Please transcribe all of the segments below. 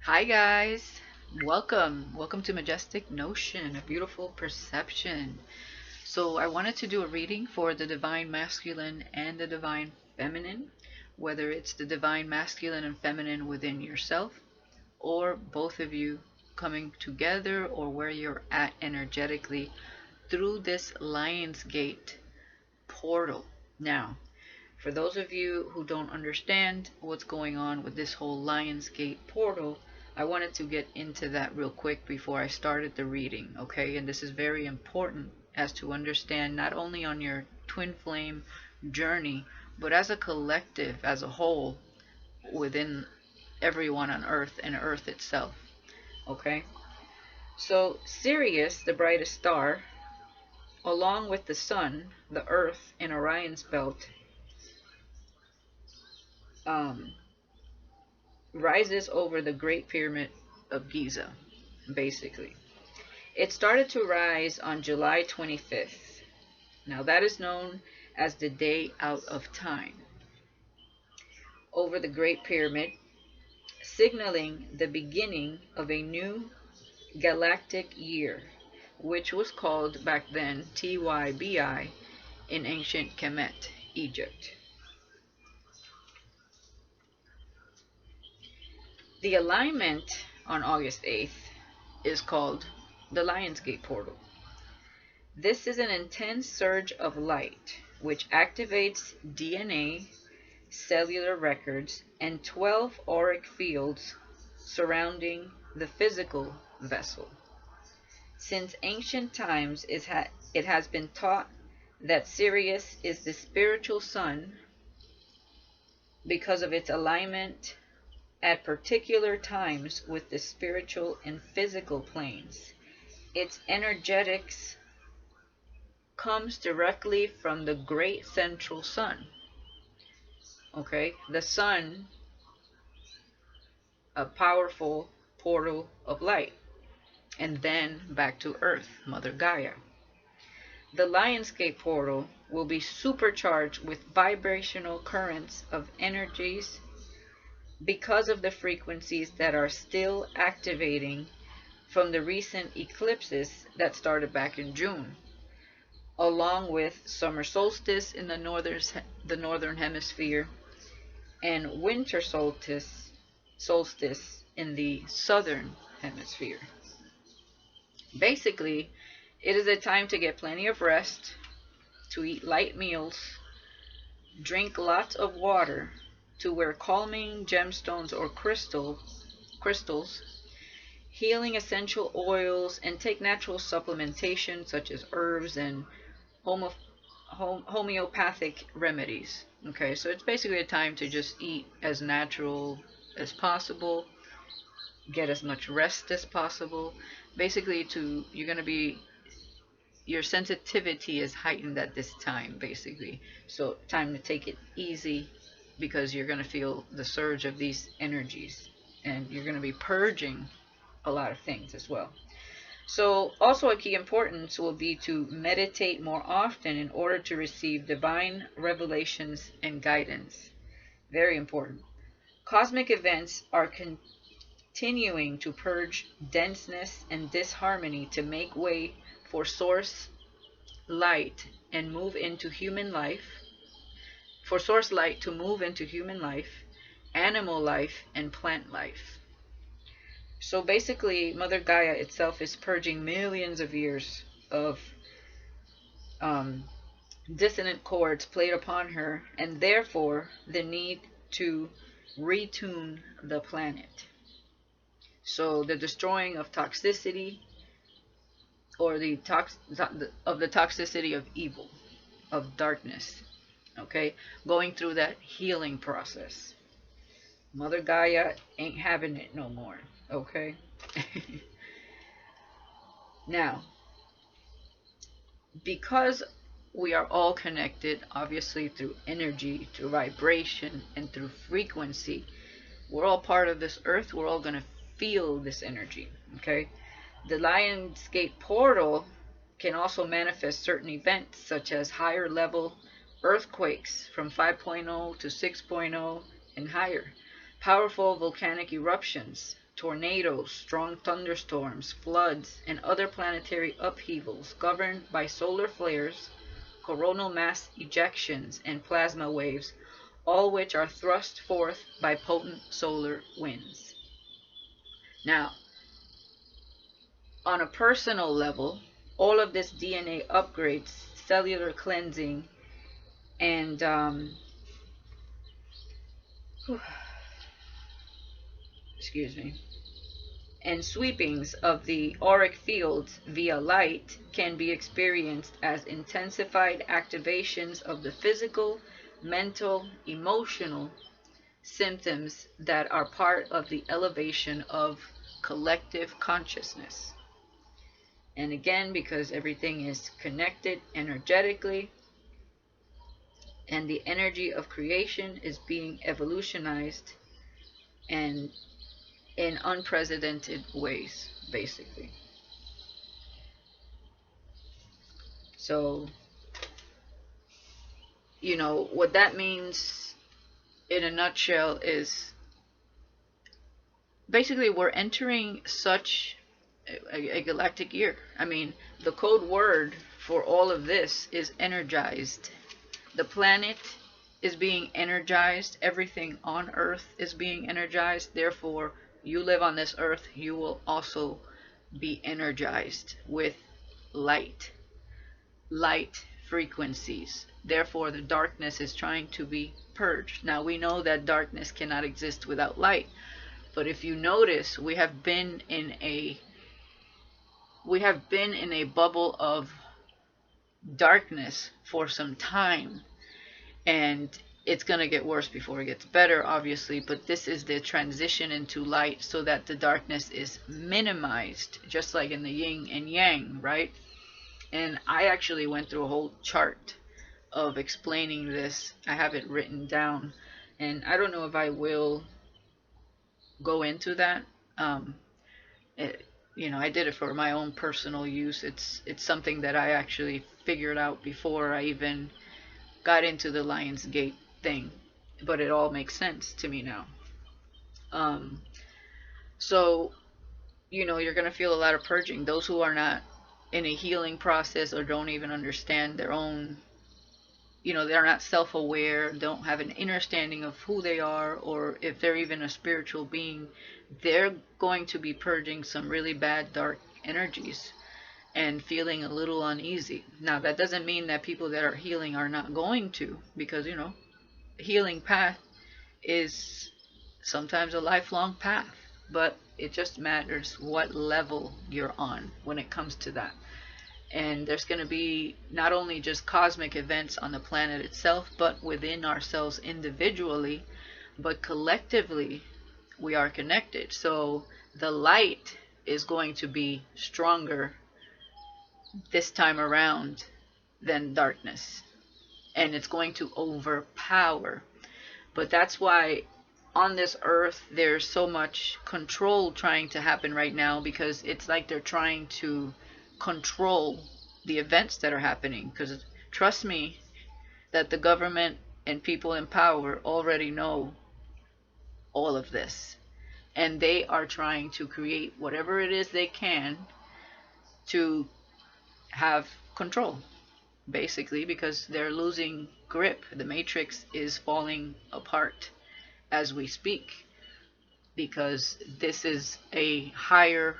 Hi guys, welcome to Majestic Notion, a beautiful perception. So I wanted to do a reading for the divine masculine and the divine feminine, whether it's the divine masculine and feminine within yourself, or both of you coming together, or where you're at energetically through this Lion's Gate portal. Now, for those of you who don't understand what's going on with this whole Lionsgate portal, I wanted to get into that real quick before I started the reading, okay? And this is very important as to understand not only on your twin flame journey, but as a collective, as a whole, within everyone on Earth and Earth itself, okay? So, Sirius, the brightest star, along with the Sun, the Earth, and Orion's belt, um, rises over the Great Pyramid of Giza, basically. It started to rise on July 25th. Now, that is known as the Day Out of Time, over the Great Pyramid, signaling the beginning of a new galactic year, which was called back then Tybi in ancient Kemet, Egypt. The alignment on August 8th is called the Lionsgate portal. This is an intense surge of light which activates DNA, cellular records, and 12 auric fields surrounding the physical vessel. Since ancient times, it has been taught that Sirius is the spiritual sun because of its alignment at particular times with the spiritual and physical planes. Its energetics comes directly from the great central sun. Okay, the sun, a powerful portal of light, and then back to Earth, Mother Gaia. The Lionsgate portal will be supercharged with vibrational currents of energies because of the frequencies that are still activating from the recent eclipses that started back in June, along with summer solstice in the northern hemisphere and winter solstice in the southern hemisphere. Basically, it is a time to get plenty of rest, to eat light meals, drink lots of water, to wear calming gemstones or crystals, healing essential oils, and take natural supplementation such as herbs and homo- homeopathic remedies. Okay, so it's basically a time to just eat as natural as possible, get as much rest as possible. Basically, you're going to be, your sensitivity is heightened at this time, basically. So, time to take it easy because you're going to feel the surge of these energies and you're going to be purging a lot of things as well. So, also a key importance will be to meditate more often in order to receive divine revelations and guidance. Very important. Cosmic events are continuing to purge denseness and disharmony to make way for source light and move into human life, for source light to move into human life, animal life, and plant life. So basically, Mother Gaia itself is purging millions of years of um, dissonant chords played upon her, and therefore the need to retune the planet. So the destroying of toxicity, or of the toxicity of evil, of darkness. Okay, going through that healing process. Mother Gaia ain't having it no more. Okay. Now, because we are all connected, obviously through energy, through vibration, and through frequency, we're all part of this earth. We're all going to feel this energy. Okay. The Lionsgate portal can also manifest certain events such as higher level earthquakes from 5.0 to 6.0 and higher, powerful volcanic eruptions, tornadoes, strong thunderstorms, floods, and other planetary upheavals governed by solar flares, coronal mass ejections, and plasma waves, all which are thrust forth by potent solar winds. Now, on a personal level, all of this DNA upgrades, cellular cleansing, and excuse me, and sweepings of the auric fields via light can be experienced as intensified activations of the physical, mental, emotional symptoms that are part of the elevation of collective consciousness. And again, because everything is connected energetically, and the energy of creation is being evolutionized and in unprecedented ways, basically. So, what that means in a nutshell is basically we're entering such a galactic year. I mean, the code word for all of this is energized. The planet is being energized. Everything on Earth is being energized. Therefore, you live on this Earth, you will also be energized with light frequencies. Therefore, the darkness is trying to be purged. Now, we know that darkness cannot exist without light. But if you notice, we have been in a bubble of darkness for some time, and it's going to get worse before it gets better, obviously, but this is the transition into light so that the darkness is minimized, just like in the yin and yang, right? And I actually went through a whole chart of explaining this. I have it written down, and I don't know if I will go into that. I did it for my own personal use. It's something that I actually figured out before I even got into the Lion's Gate thing, but it all makes sense to me now. So you're gonna feel a lot of purging. Those who are not in a healing process or don't even understand their own, they're not self-aware, don't have an understanding of who they are, or if they're even a spiritual being, they're going to be purging some really bad dark energies and feeling a little uneasy. Now, that doesn't mean that people that are healing are not going to, because healing path is sometimes a lifelong path, but it just matters what level you're on when it comes to that. And there's going to be not only just cosmic events on the planet itself, but within ourselves individually, but collectively we are connected. So the light is going to be stronger this time around than darkness, and it's going to overpower. But that's why on this earth there's so much control trying to happen right now, because it's like they're trying to control the events that are happening. Because trust me that the government and people in power already know all of this, and they are trying to create whatever it is they can to have control, basically, because they're losing grip. The matrix is falling apart as we speak, because this is a higher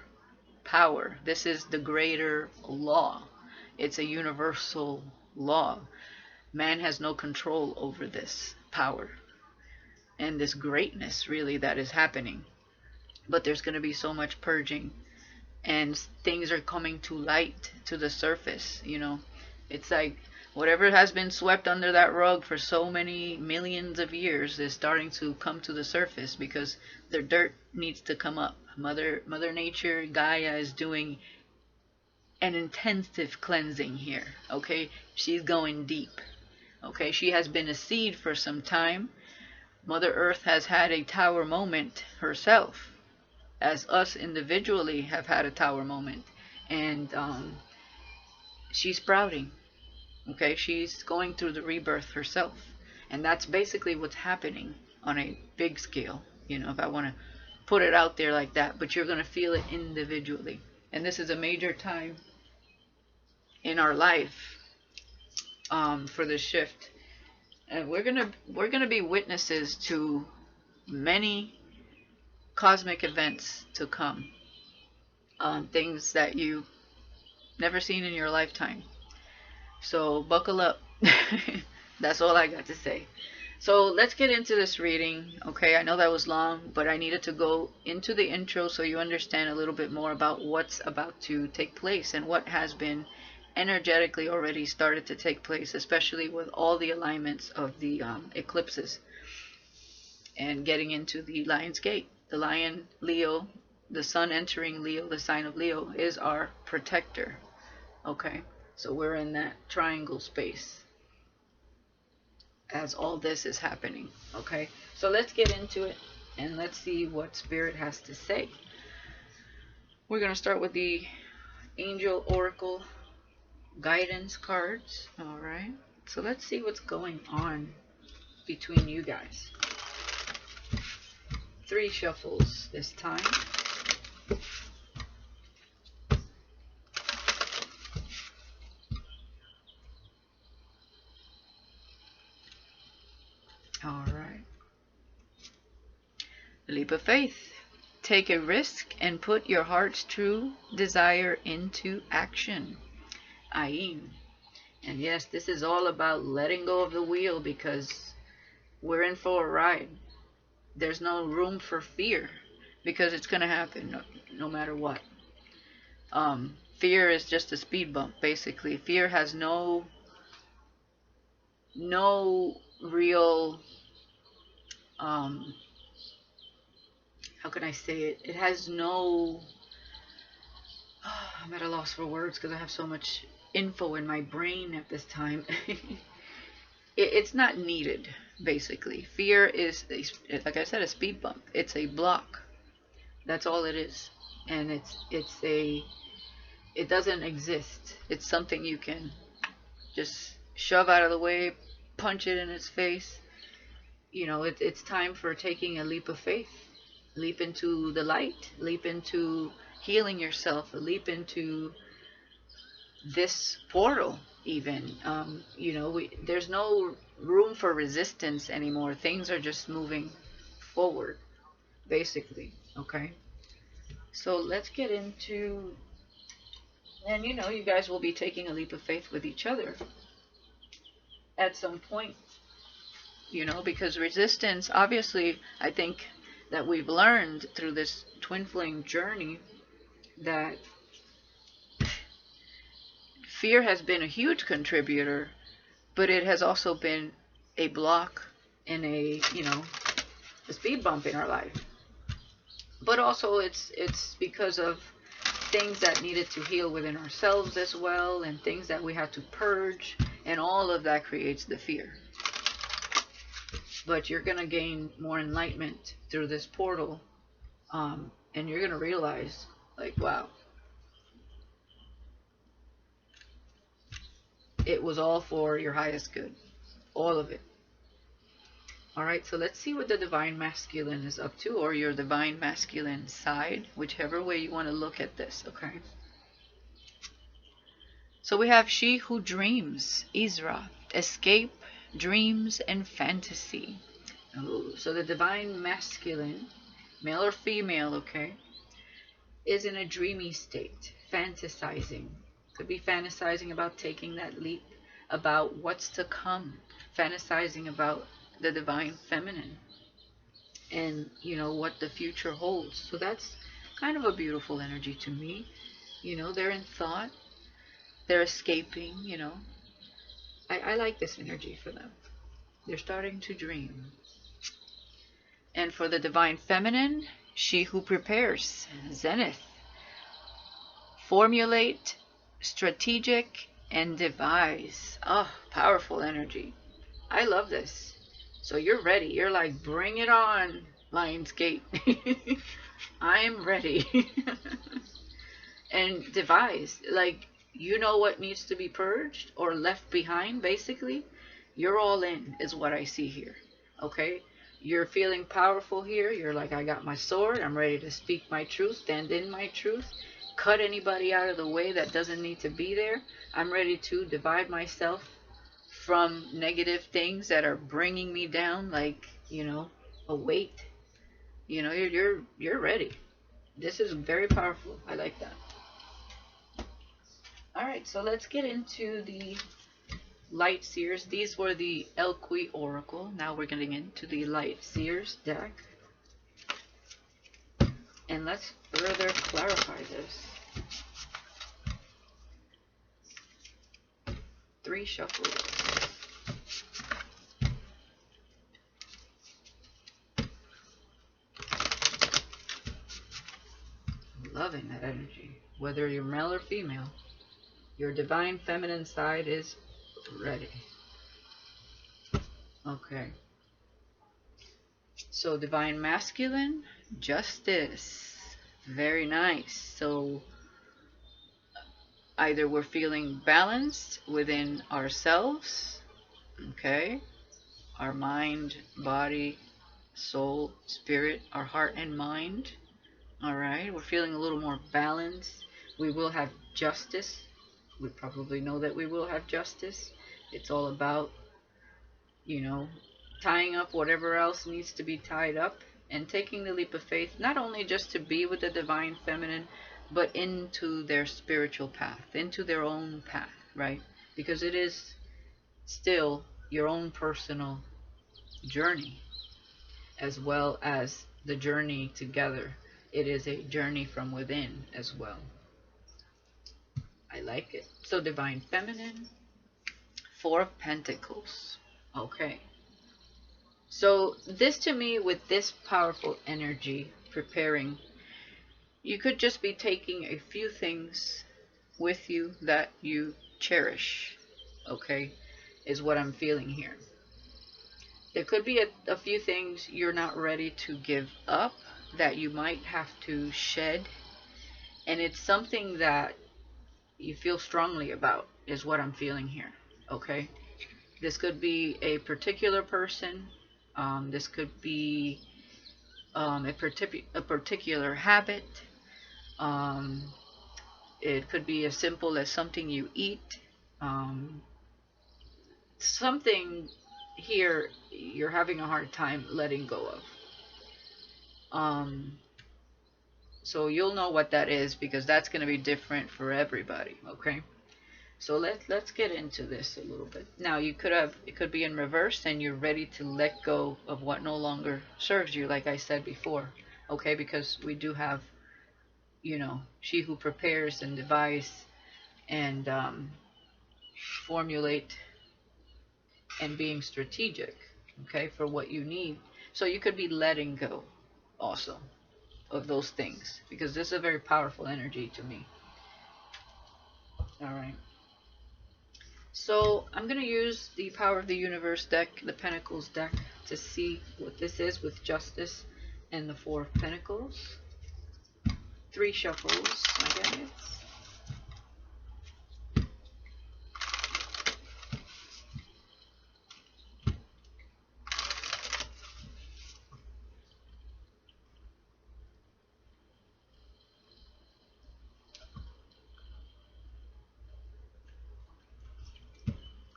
power. This is the greater law. It's a universal law. Man has no control over this power and this greatness, really, that is happening. But there's going to be so much purging, and things are coming to light, to the surface. It's like whatever has been swept under that rug for so many millions of years is starting to come to the surface, because the dirt needs to come up. Mother Nature, Gaia, is doing an intensive cleansing here. Okay, she's going deep. Okay, she has been a seed for some time. Mother Earth has had a tower moment herself, as us individually have had a tower moment, and she's sprouting. Okay, she's going through the rebirth herself, and that's basically what's happening on a big scale. If I want to put it out there like that, but you're going to feel it individually. And this is a major time in our life for the shift. And we're gonna be witnesses to many cosmic events to come, things that you've never seen in your lifetime. So buckle up. That's all I got to say. So let's get into this reading. Okay, I know that was long, but I needed to go into the intro so you understand a little bit more about what's about to take place and what has been energetically already started to take place, especially with all the alignments of the eclipses and getting into the Lion's Gate. The Lion, Leo, the Sun entering Leo, the sign of Leo, is our protector. Okay, so we're in that triangle space as all this is happening. Okay, so let's get into it and let's see what Spirit has to say. We're going to start with the Angel Oracle guidance cards. All right, so let's see what's going on between you guys. 3 shuffles this time. All right. Leap of faith. Take a risk and put your heart's true desire into action. Ayin. And yes, this is all about letting go of the wheel because we're in for a ride. There's no room for fear because it's going to happen no matter what. Fear is just a speed bump, basically. Fear has no real, how can I say it? It has no, I'm at a loss for words because I have so much info in my brain at this time. It's not needed, basically. Fear is, like I said, a speed bump. It's a block. That's all it is. And it doesn't exist. It's something you can just shove out of the way, punch it in its face. You know, it's time for taking a leap of faith. Leap into the light. Leap into healing yourself. Leap into this portal even. You know, there's no room for resistance anymore. Things are just moving forward, basically. Okay, so let's get into, and you know, you guys will be taking a leap of faith with each other at some point, you know, because resistance, obviously, I think that we've learned through this twin flame journey that fear has been a huge contributor, but it has also been a block and a, you know, a speed bump in our life. But also it's because of things that needed to heal within ourselves as well, and things that we had to purge, and all of that creates the fear. But you're going to gain more enlightenment through this portal, and you're going to realize, like, wow, it was all for your highest good. All of it. Alright, so let's see what the Divine Masculine is up to, or your Divine Masculine side, whichever way you want to look at this, okay? So we have She Who Dreams, Isra, Escape, Dreams, and Fantasy. Oh, so the Divine Masculine, male or female, okay, is in a dreamy state, fantasizing. Could be fantasizing about taking that leap, about what's to come, fantasizing about the Divine Feminine, and you know what the future holds. So that's kind of a beautiful energy to me. You know, they're in thought, they're escaping, you know. I like this energy for them. They're starting to dream. And for the Divine Feminine, She Who Prepares, Zenith. Formulate, strategic, and devise. Oh, powerful energy. I love this. So you're ready. You're like, bring it on, Lion's Gate. I'm ready. And devise. Like, you know what needs to be purged or left behind, basically. You're all in, is what I see here. Okay? You're feeling powerful here. You're like, I got my sword. I'm ready to speak my truth, stand in my truth, cut anybody out of the way that doesn't need to be there. I'm ready to divide myself from negative things that are bringing me down, like, a weight. You're ready. This is very powerful. I like that. All right, so let's get into the Light Seers. These were the Elqui Oracle. Now we're getting into the Light Seers deck. And let's further clarify this. 3 shuffles. Loving that energy. Whether you're male or female, your divine feminine side is ready. Okay. So divine masculine, justice. Very nice. So either we're feeling balanced within ourselves, okay, our mind, body, soul, spirit, our heart and mind. All right, we're feeling a little more balanced. We will have justice. We probably know that we will have justice. It's all about, tying up whatever else needs to be tied up and taking the leap of faith, not only just to be with the divine feminine, but into their spiritual path, into their own path, right? Because it is still your own personal journey, as well as the journey together. It is a journey from within as well. I like it. So divine feminine, 4 of Pentacles. Okay. So this, to me, with this powerful energy preparing, you could just be taking a few things with you that you cherish, okay, is what I'm feeling here. There could be a few things you're not ready to give up that you might have to shed, and it's something that you feel strongly about, is what I'm feeling here, okay? This could be a particular person. This could be a particular habit. It could be as simple as something you eat. Something here you're having a hard time letting go of. So you'll know what that is, because that's going to be different for everybody, okay? So let's get into this a little bit. Now, it could be in reverse, and you're ready to let go of what no longer serves you, like I said before, okay? Because we do have, she who prepares and devise and formulate and being strategic, okay, for what you need. So you could be letting go also of those things, because this is a very powerful energy to me. All right. So I'm going to use the Power of the Universe deck, the Pentacles deck, to see what this is with Justice and the 4 of Pentacles. 3 shuffles, my guys.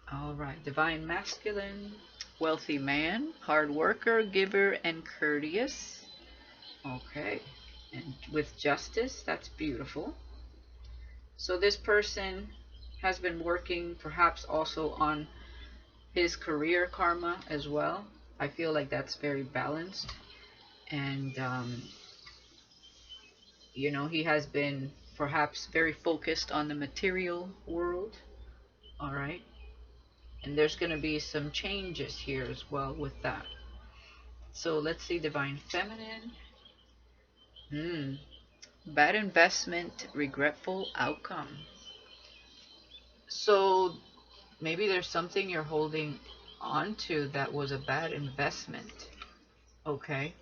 All right, Divine Masculine, wealthy man, hard worker, giver, and courteous. Okay, and with Justice, that's beautiful. So this person has been working perhaps also on his career karma as well. I feel like that's very balanced. And, he has been perhaps very focused on the material world. All right. And there's going to be some changes here as well with that. So let's see, Divine Feminine. Bad investment, regretful outcome. So maybe there's something you're holding on to that was a bad investment. Okay.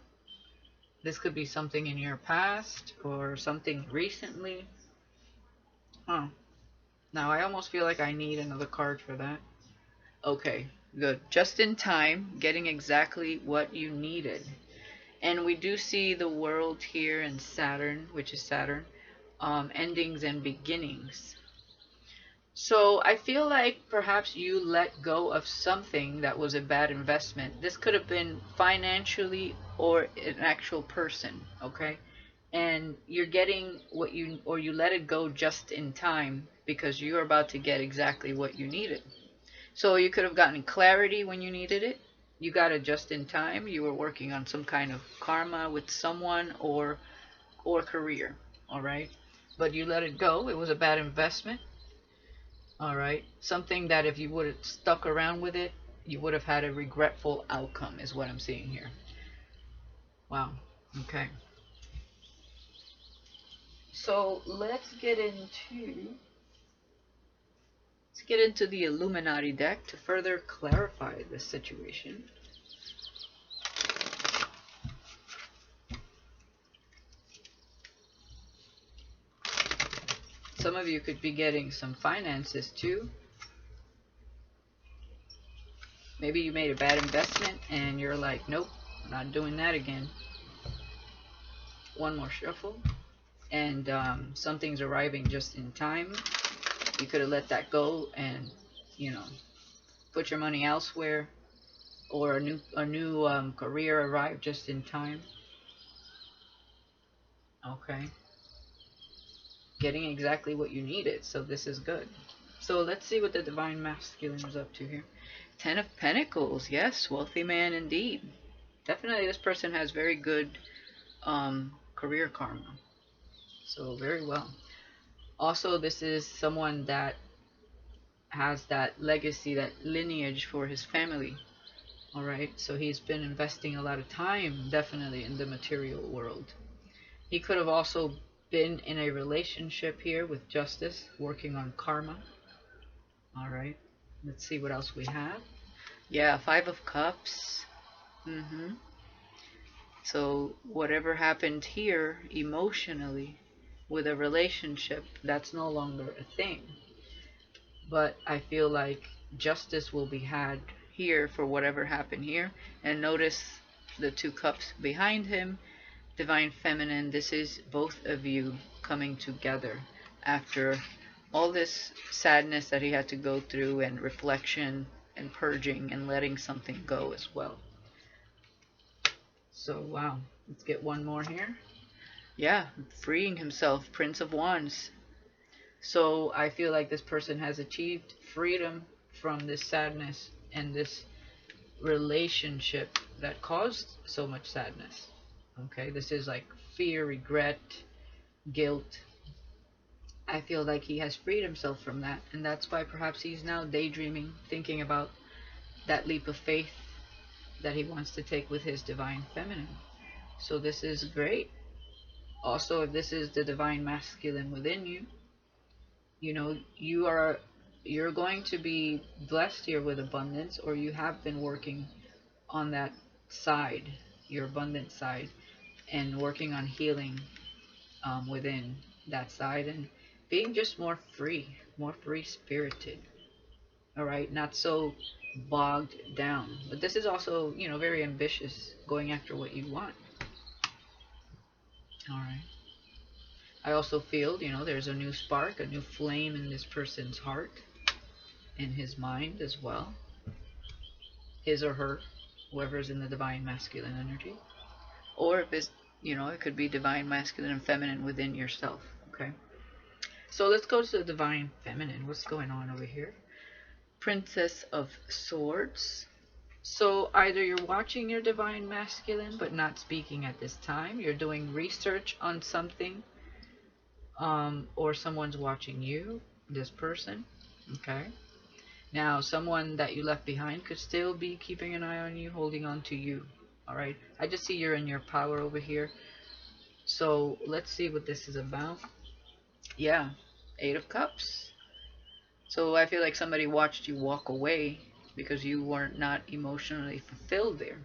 This could be something in your past or something recently. Now I almost feel like I need another card for that. Okay. Good. Just in time, getting exactly what you needed. And we do see the world here in Saturn, which is Saturn, endings and beginnings. So I feel like perhaps you let go of something that was a bad investment. This could have been financially or an actual person, okay? And you're getting what you, or you let it go just in time because you're about to get exactly what you needed. So you could have gotten clarity when you needed it. You got it just in time. You were working on some kind of karma with someone or career, all right? But you let it go. It was a bad investment, all right? Something that if you would have stuck around with it, you would have had a regretful outcome is what I'm seeing here. Wow. Okay. So let's get into the Illuminati deck to further clarify this situation. Some of you could be getting some finances too. Maybe you made a bad investment and you're like, nope, not doing that again. One more shuffle. And something's arriving just in time. You could have let that go and, you know, put your money elsewhere, or a new career arrived just in time. Okay, getting exactly what you needed. So this is good. So let's see what the Divine Masculine is up to here. Ten of Pentacles. Yes, wealthy man indeed. Definitely, this person has very good career karma. So very well. Also, this is someone that has that legacy, that lineage for his family. All right, so he's been investing a lot of time, definitely, in the material world. He could have also been in a relationship here with Justice, working on karma. All right, let's see what else we have. Yeah, Five of Cups. So whatever happened here emotionally with a relationship, that's no longer a thing. But I feel like justice will be had here for whatever happened here. And notice the two cups behind him. Divine Feminine, this is both of you coming together after all this sadness that he had to go through, and reflection and purging and letting something go as well. So wow, let's get one more here. Yeah, freeing himself, Prince of Wands. So I feel like this person has achieved freedom from this sadness and this relationship that caused so much sadness. Okay, this is like fear, regret, guilt. I feel like he has freed himself from that, and that's why perhaps he's now daydreaming, thinking about that leap of faith that he wants to take with his Divine Feminine. So this is great. Also, if this is the Divine Masculine within you, you know, you're going to be blessed here with abundance, or you have been working on that side, your abundant side, and working on healing within that side, and being just more free spirited. All right, not so bogged down. But this is also, you know, very ambitious, going after what you want. All right. I also feel, you know, there's a new spark, a new flame in this person's heart, in his mind as well. His or her, whoever's in the Divine Masculine energy. Or if it's, you know, it could be Divine Masculine and Feminine within yourself. Okay. So let's go to the Divine Feminine. What's going on over here? Princess of Swords. So either you're watching your Divine Masculine but not speaking at this time. You're doing research on something. Or someone's watching you, this person. Okay. Now, someone that you left behind could still be keeping an eye on you, holding on to you. All right. I just see you're in your power over here. So let's see what this is about. Yeah, Eight of Cups. So I feel like somebody watched you walk away because you weren't not emotionally fulfilled there.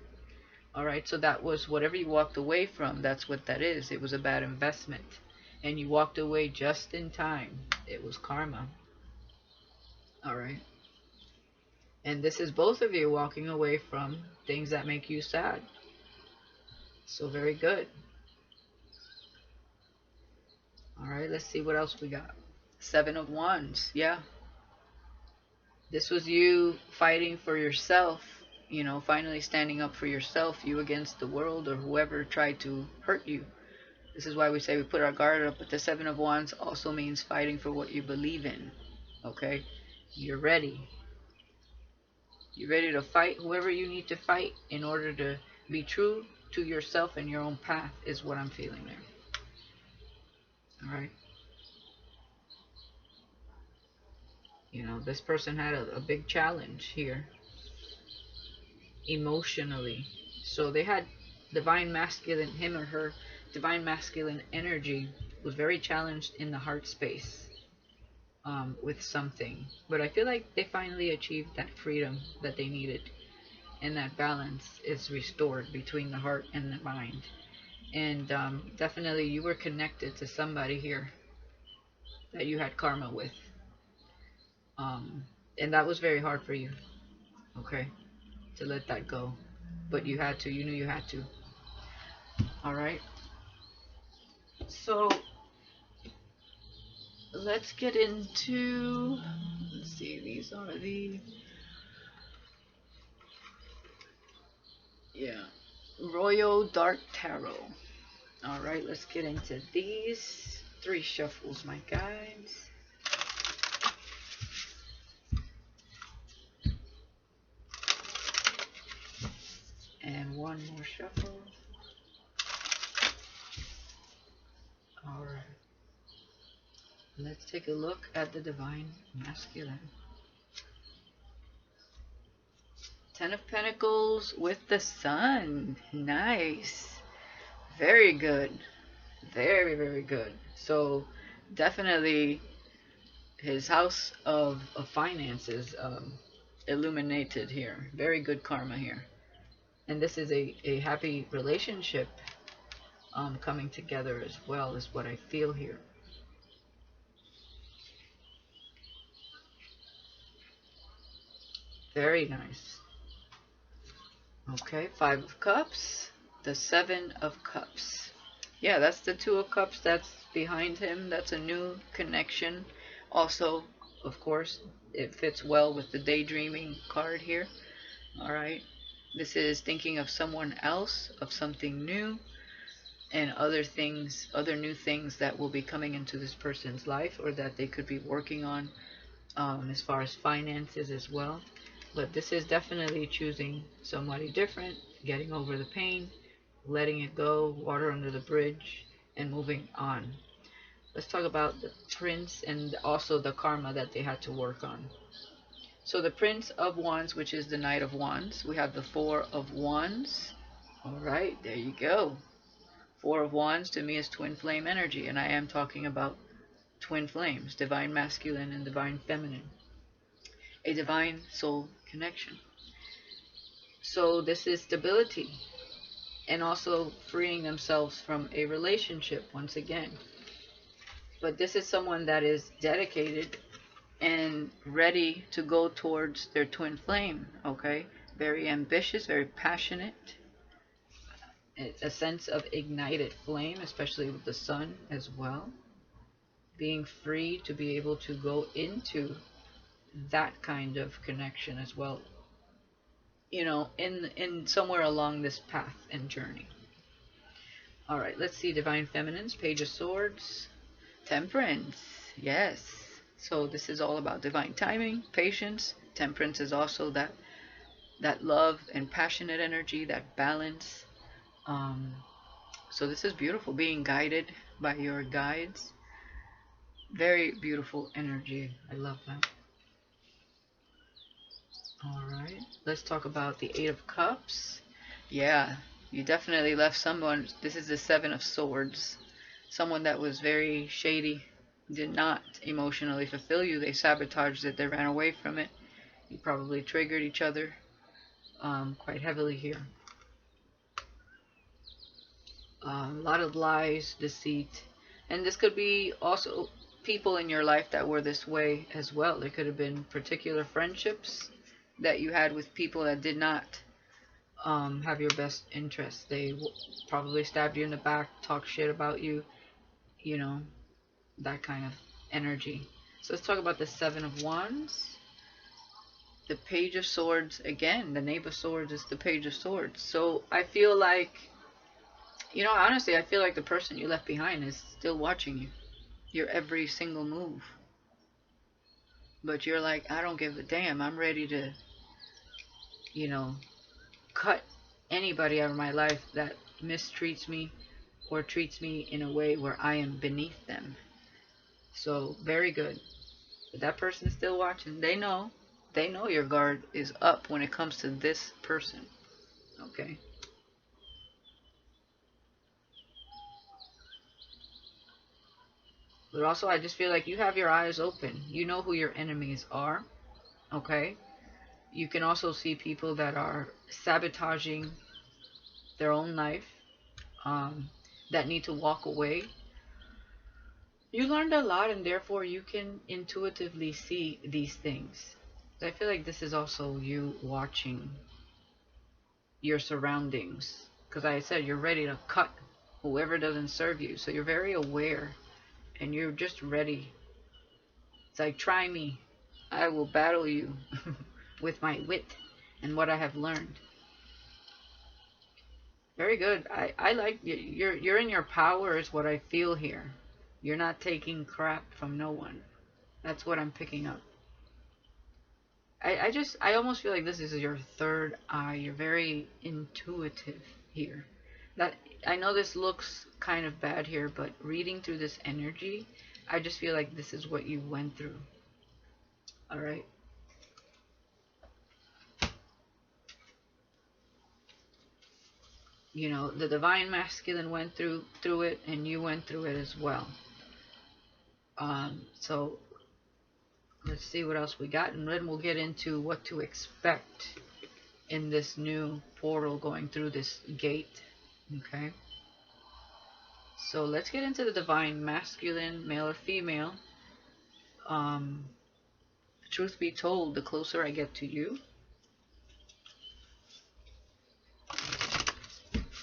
All right. So that was whatever you walked away from. That's what that is. It was a bad investment. And you walked away just in time. It was karma. All right. And this is both of you walking away from things that make you sad. So very good. All right, let's see what else we got. Seven of Wands. Yeah. This was you fighting for yourself, finally standing up for yourself, you against the world or whoever tried to hurt you. This is why we say we put our guard up, but the Seven of Wands also means fighting for what you believe in. Okay? You're ready. You're ready to fight whoever you need to fight in order to be true to yourself and your own path, is what I'm feeling there. Alright? This person had a big challenge here emotionally. So they had divine masculine, him or her, divine masculine energy was very challenged in the heart space with something. But I feel like they finally achieved that freedom that they needed. And that balance is restored between the heart and the mind. And definitely you were connected to somebody here that you had karma with. And that was very hard for you, okay, to let that go. But you had to, you knew you had to. Alright. So let's get into, let's see, these are the, Royal Dark Tarot. Alright, let's get into these 3 shuffles, my guys. And 1 more shuffle. Alright. Let's take a look at the Divine Masculine. 10 of Pentacles with the Sun. Nice. Very good. Very, very good. So, definitely his house of finances illuminated here. Very good karma here. And this is a happy relationship coming together as well, is what I feel here. Very nice. Okay, 5 of Cups, the 7 of Cups. Yeah, that's the 2 of Cups that's behind him. That's a new connection. Also, of course, it fits well with the daydreaming card here. Alright, this is thinking of someone else, of something new, and other things, other new things that will be coming into this person's life, or that they could be working on as far as finances as well. But this is definitely choosing somebody different, getting over the pain, letting it go, water under the bridge, and moving on. Let's talk about the Prince and also the karma that they had to work on. So the Prince of Wands, which is the Knight of Wands, we have the 4 of Wands. Alright, there you go. 4 of Wands to me is twin flame energy, and I am talking about twin flames, divine masculine and divine feminine. A divine soul connection. So this is stability, and also freeing themselves from a relationship once again. But this is someone that is dedicated and ready to go towards their twin flame, okay? Very ambitious, very passionate. A sense of ignited flame, especially with the sun as well. Being free to be able to go into that kind of connection as well, in somewhere along this path and journey. All right, let's see divine feminines. Page of Swords, Temperance. Yes, so this is all about divine timing, patience. Temperance is also that love and passionate energy, that balance. So this is beautiful, being guided by your guides. Very beautiful energy. I love that. Alright, let's talk about the 8 of Cups. Yeah, you definitely left someone. This is the 7 of Swords. Someone that was very shady, did not emotionally fulfill you. They sabotaged it, they ran away from it. You probably triggered each other quite heavily here. A lot of lies, deceit. And this could be also people in your life that were this way as well. There could have been particular friendships that you had with people that did not have your best interest. They probably stabbed you in the back, talk shit about you, you know, that kind of energy. So let's talk about the Seven of Wands. The Page of Swords, again, the Knave of Swords is the Page of Swords. So I feel like, honestly, I feel like the person you left behind is still watching you, your every single move. But you're like, I don't give a damn. I'm ready to, you know, cut anybody out of my life that mistreats me or treats me in a way where I am beneath them. So, very good. But that person's still watching. They know. They know your guard is up when it comes to this person. Okay? But also, I just feel like you have your eyes open. You know who your enemies are. Okay? You can also see people that are sabotaging their own life, that need to walk away. You learned a lot, and therefore you can intuitively see these things. I feel like this is also you watching your surroundings. Because I said you're ready to cut whoever doesn't serve you. So you're very aware and you're just ready. It's like, try me. I will battle you with my wit and what I have learned. Very good. I like you're in your power is what I feel here. You're not taking crap from no one. That's what I'm picking up. I almost feel like this is your third eye. You're very intuitive here. That I know this looks kind of bad here, but reading through this energy, I just feel like this is what you went through. All right. The divine masculine went through it, and you went through it as well. So let's see what else we got, and then we'll get into what to expect in this new portal going through this gate. Okay. So let's get into the divine masculine, male or female. Truth be told, the closer I get to you,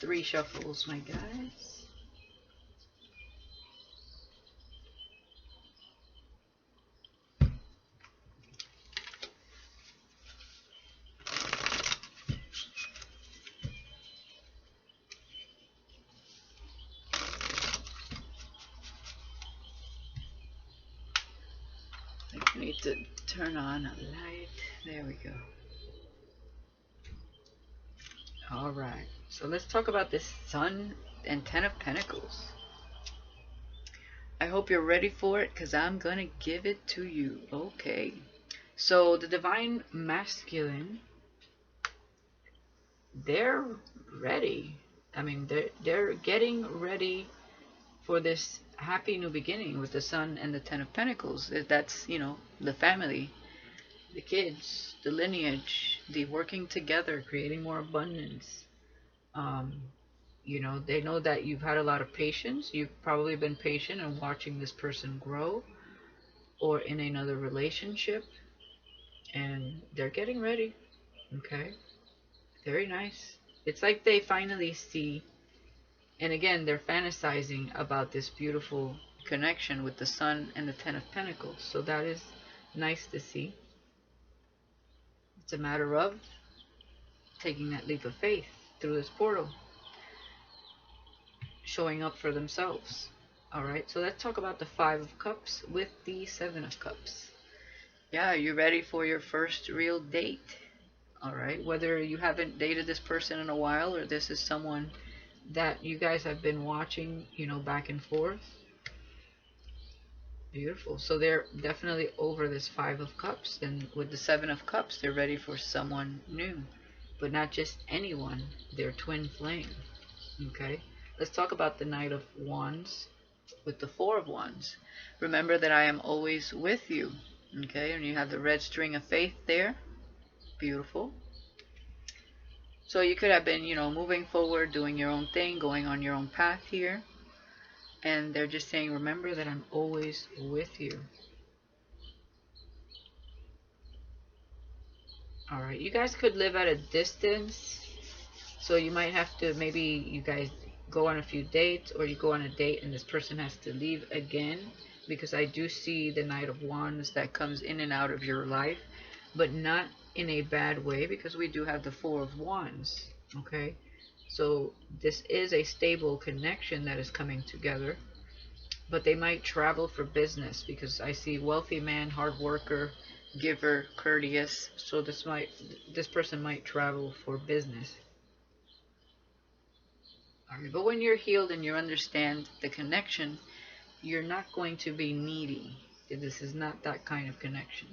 3 shuffles, my guys. I think we need to turn on a light. There we go. Alright, so let's talk about this Sun and 10 of Pentacles. I hope you're ready for it, because I'm going to give it to you. Okay. So the divine masculine, they're ready. I mean, they're getting ready for this happy new beginning with the Sun and the 10 of Pentacles. That's, the family, the kids, the lineage, the working together, creating more abundance. They know that you've had a lot of patience. You've probably been patient and watching this person grow or in another relationship, and they're getting ready. Okay. Very nice. It's like they finally see, and again, they're fantasizing about this beautiful connection with the Sun and the 10 of Pentacles. So that is nice to see. It's a matter of taking that leap of faith through this portal, showing up for themselves. Alright, so let's talk about the 5 of Cups with the 7 of Cups. Yeah, you're ready for your first real date. Alright, whether you haven't dated this person in a while or this is someone that you guys have been watching, back and forth. Beautiful. So they're definitely over this 5 of Cups, and with the 7 of Cups, they're ready for someone new. But not just anyone, their twin flame. Okay, let's talk about the Knight of Wands with the 4 of Wands. Remember that I am always with you. Okay, and you have the red string of faith there. Beautiful. So you could have been, moving forward, doing your own thing, going on your own path here. And they're just saying, remember that I'm always with you. All right, you guys could live at a distance, so you might have to, maybe you guys go on a few dates, or you go on a date and this person has to leave again, because I do see the Knight of Wands that comes in and out of your life, but not in a bad way, because we do have the Four of Wands. Okay, so this is a stable connection that is coming together, but they might travel for business, because I see wealthy man, hard worker, giver, courteous. So this person might travel for business. All right, but when you're healed and you understand the connection, you're not going to be needy. This is not that kind of connection.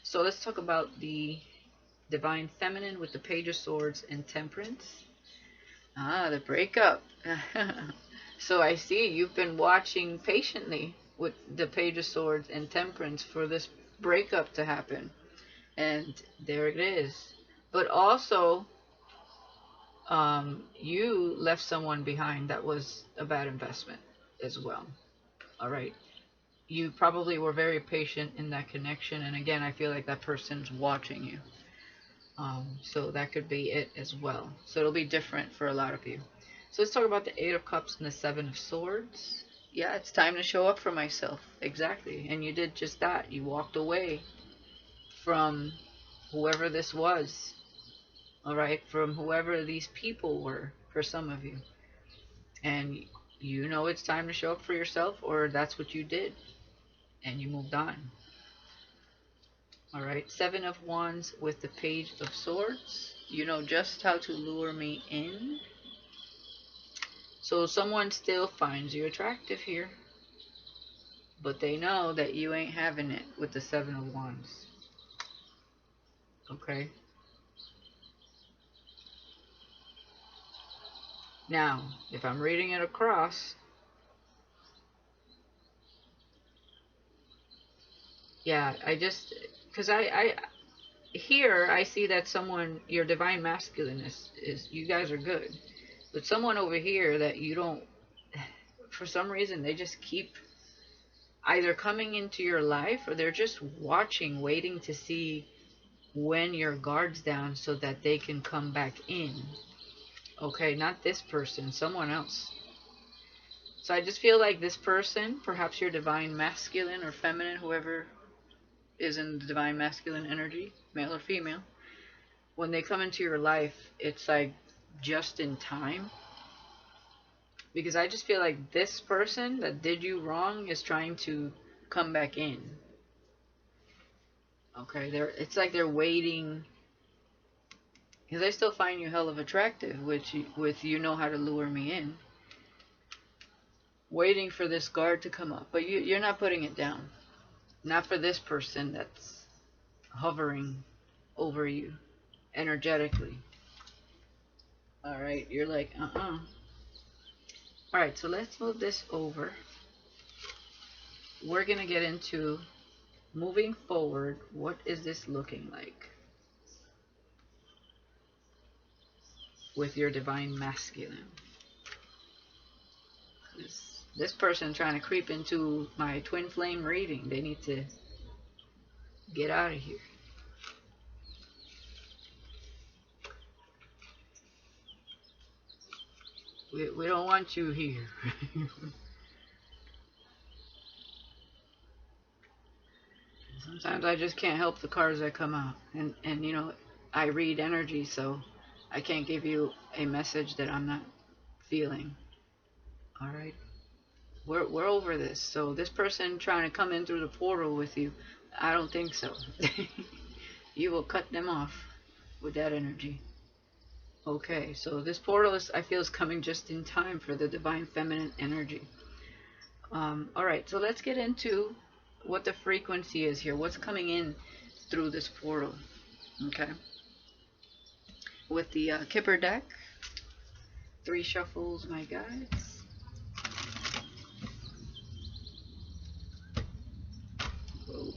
So let's talk about the divine feminine with the Page of Swords and Temperance. Ah, the breakup. So I see you've been watching patiently with the Page of Swords and Temperance for this breakup to happen. And there it is. But also, you left someone behind that was a bad investment as well. All right. You probably were very patient in that connection. And again, I feel like that person's watching you. So that could be it as well. So it'll be different for a lot of you. So let's talk about the Eight of Cups and the Seven of Swords. Yeah, it's time to show up for myself. Exactly. And you did just that. You walked away from whoever this was. All right. From whoever these people were for some of you. And you know it's time to show up for yourself, or that's what you did. And you moved on. All right. Seven of Wands with the Page of Swords. You know just how to lure me in. So someone still finds you attractive here, but they know that you ain't having it with the Seven of Wands. Okay? Now, if I'm reading it across, yeah, because here I see that someone, your divine masculine is, you guys are good. But someone over here that you don't, for some reason, they just keep either coming into your life, or they're just watching, waiting to see when your guard's down so that they can come back in. Okay, not this person, someone else. So I just feel like this person, perhaps your divine masculine or feminine, whoever is in the divine masculine energy, male or female, when they come into your life, it's like just in time. Because I just feel like this person that did you wrong is trying to come back in. Okay, it's like they're waiting, because I still find you hell of attractive, with you know how to lure me in. Waiting for this guard to come up, but you're not putting it down. Not for this person that's hovering over you energetically. All right, you're like, All right, so let's move this over. We're gonna get into moving forward. What is this looking like with your divine masculine? This person trying to creep into my twin flame reading. They need to get out of here. We don't want you here. Sometimes I just can't help the cards that come out. And you know, I read energy, so I can't give you a message that I'm not feeling. All right? We're over this. So this person trying to come in through the portal with you, I don't think so. You will cut them off with that energy. Okay, so this portal I feel is coming just in time for the divine feminine energy. All right, so let's get into what the frequency is here. What's coming in through this portal? Okay. With the Kipper deck, 3 shuffles, my guys. Whoa.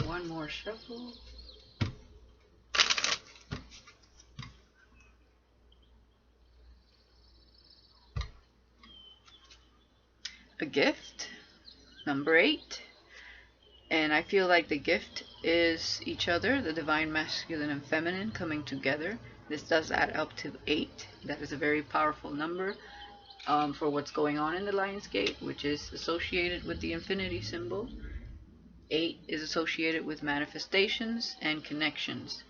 One more shuffle. A gift. Number 8. And I feel like the gift is each other, the divine masculine and feminine coming together. This does add up to 8. That is a very powerful number for what's going on in the Lion's Gate, which is associated with the infinity symbol. 8 is associated with manifestations and connections.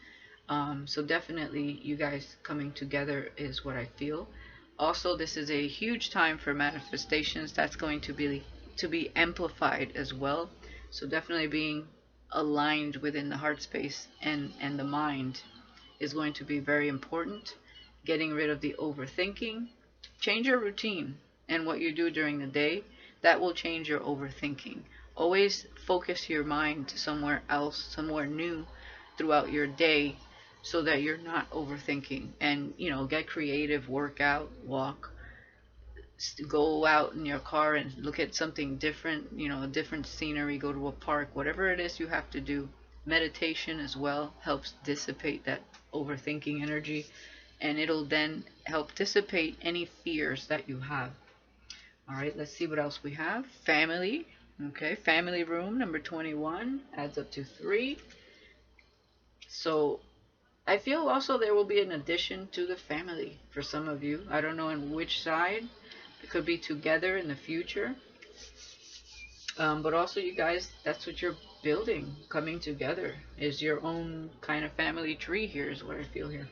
So definitely you guys coming together is what I feel. Also, this is a huge time for manifestations. That's going to be amplified as well. So definitely being aligned within the heart space and the mind is going to be very important. Getting rid of the overthinking. Change your routine and what you do during the day. That will change your overthinking. Always focus your mind somewhere else, somewhere new throughout your day, so that you're not overthinking. And get creative, work out, walk, go out in your car and look at something different, a different scenery, go to a park, whatever it is you have to do. Meditation as well helps dissipate that overthinking energy, and it'll then help dissipate any fears that you have. All right, let's see what else we have. Family. Okay, family room number 21 adds up to 3. So I feel also there will be an addition to the family for some of you. I don't know on which side. It could be together in the future. But also you guys, that's what you're building, coming together, is your own kind of family tree here is what I feel here.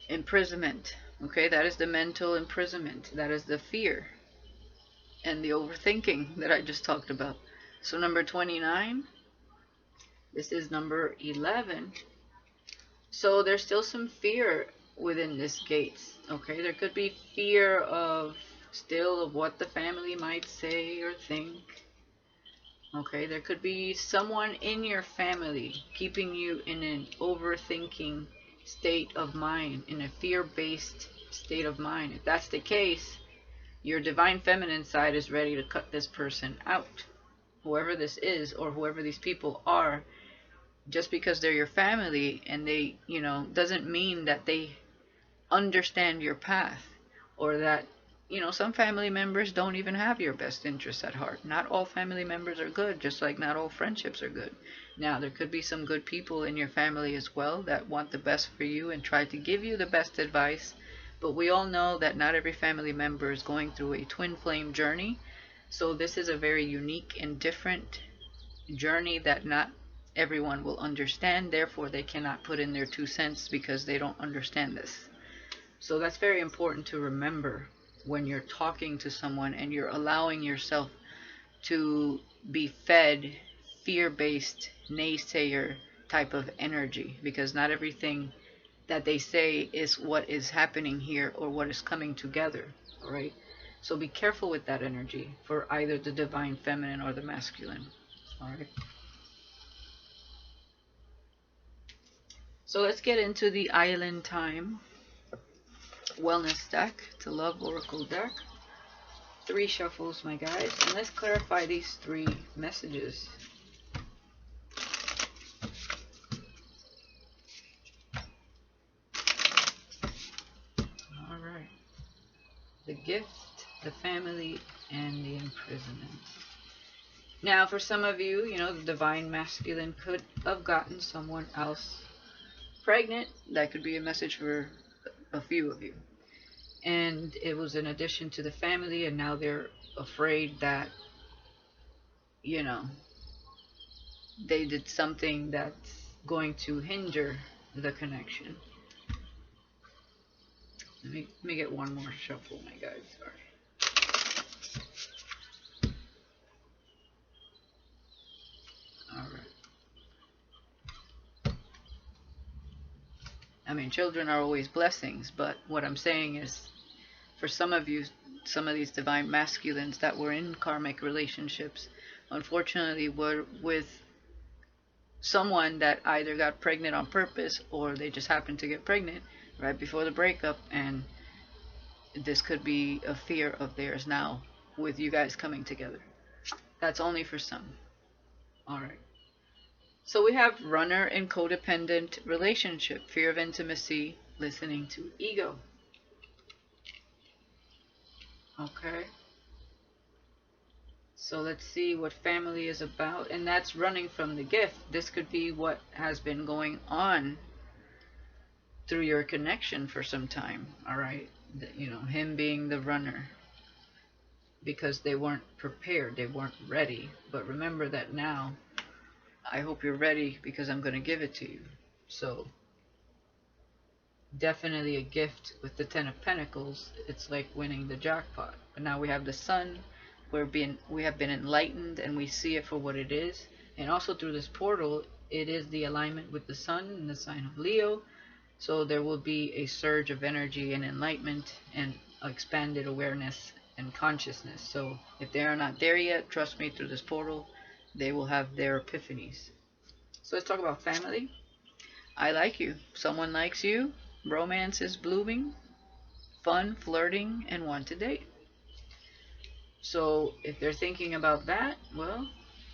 Imprisonment. Okay, that is the mental imprisonment. That is the fear and the overthinking that I just talked about. So number 29, this is number 11. So there's still some fear within this gates. Okay, there could be fear of what the family might say or think. Okay, there could be someone in your family keeping you in an overthinking state of mind, in a fear-based state of mind. If that's the case, your divine feminine side is ready to cut this person out. Whoever this is, or whoever these people are, just because they're your family and they, doesn't mean that they understand your path, or that, some family members don't even have your best interests at heart. Not all family members are good, just like not all friendships are good. Now, there could be some good people in your family as well that want the best for you and try to give you the best advice, but we all know that not every family member is going through a twin flame journey. So this is a very unique and different journey that not everyone will understand. Therefore, they cannot put in their 2 cents because they don't understand this. So that's very important to remember when you're talking to someone and you're allowing yourself to be fed fear-based naysayer type of energy, because not everything that they say is what is happening here or what is coming together. All right, so be careful with that energy for either the divine feminine or the masculine. All right, so let's get into the island time wellness deck. It's a love oracle deck. 3 shuffles, my guys, and let's clarify these 3 messages. All right, the gift, the family, and the imprisonment. Now, for some of you, the divine masculine could have gotten someone else pregnant. That could be a message for a few of you. And it was an addition to the family, and now they're afraid that, they did something that's going to hinder the connection. Let me get one more shuffle, my guys. Sorry. All right. I mean, children are always blessings, but what I'm saying is, for some of you, some of these divine masculines that were in karmic relationships, unfortunately, were with someone that either got pregnant on purpose or they just happened to get pregnant right before the breakup, and this could be a fear of theirs now with you guys coming together. That's only for some. All right. So we have runner and codependent relationship, fear of intimacy, listening to ego. Okay. So let's see what family is about. And that's running from the gift. This could be what has been going on through your connection for some time. All right. Him being the runner because they weren't prepared, they weren't ready. But remember that now, I hope you're ready because I'm going to give it to you. So, definitely a gift with the Ten of Pentacles. It's like winning the jackpot. But now we have the Sun. We have been enlightened and we see it for what it is. And also through this portal, it is the alignment with the Sun in the sign of Leo. So there will be a surge of energy and enlightenment and expanded awareness and consciousness. So if they are not there yet, trust me, through this portal, they will have their epiphanies. So let's talk about family. I like you. Someone likes you. Romance is blooming. Fun, flirting, and want to date. So if they're thinking about that, well,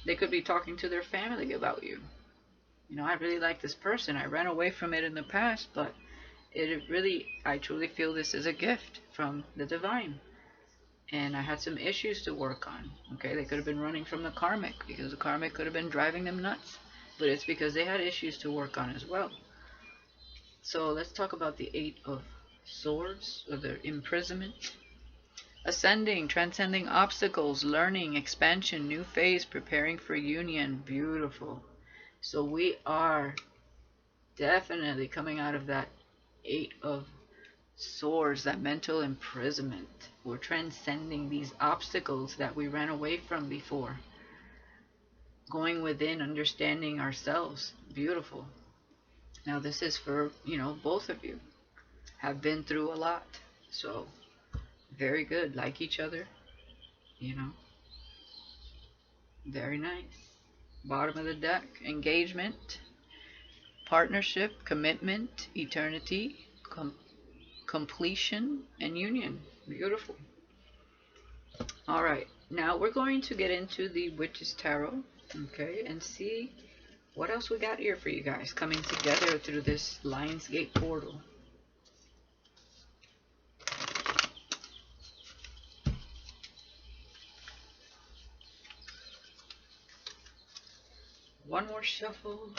they could be talking to their family about you. I really like this person. I ran away from it in the past, but I truly feel this is a gift from the divine. And I had some issues to work on. Okay, they could have been running from the karmic because the karmic could have been driving them nuts. But it's because they had issues to work on as well. So let's talk about the Eight of Swords, or the imprisonment. Ascending, transcending obstacles, learning, expansion, new phase, preparing for union. Beautiful. So we are definitely coming out of that Eight of Swords, that mental imprisonment. We're transcending these obstacles that we ran away from before. Going within, understanding ourselves. Beautiful. Now this is for, both of you have been through a lot. So, very good. Like each other, very nice. Bottom of the deck, engagement, partnership, commitment, eternity, completion, and union. Beautiful. All right, now we're going to get into the Witch's Tarot, okay, and see what else we got here for you guys coming together through this Lionsgate portal. One more shuffle.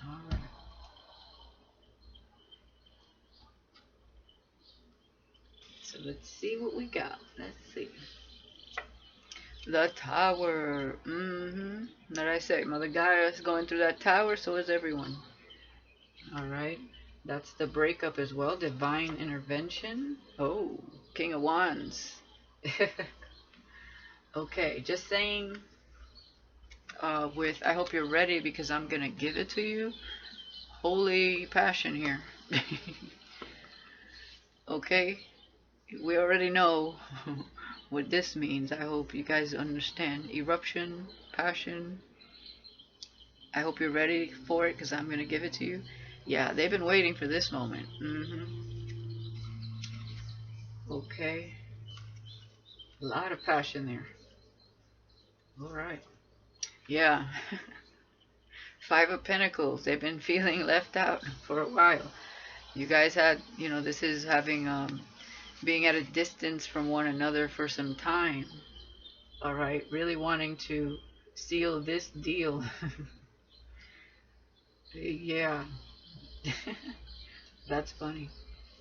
All right. So let's see what we got. Let's see. The Tower. What I say? Mother Gaia is going through that tower, so is everyone. Alright. That's the breakup as well. Divine intervention. Oh, King of Wands. Okay, just saying I hope you're ready because I'm going to give it to you. Holy passion here. Okay, we already know what this means. I hope you guys understand. Eruption, passion. I hope you're ready for it because I'm going to give it to you. Yeah, they've been waiting for this moment. Okay. A lot of passion there. Alright. Yeah. Five of Pentacles. They've been feeling left out for a while. You guys had, this is having, being at a distance from one another for some time. Alright. Really wanting to seal this deal. Yeah. That's funny.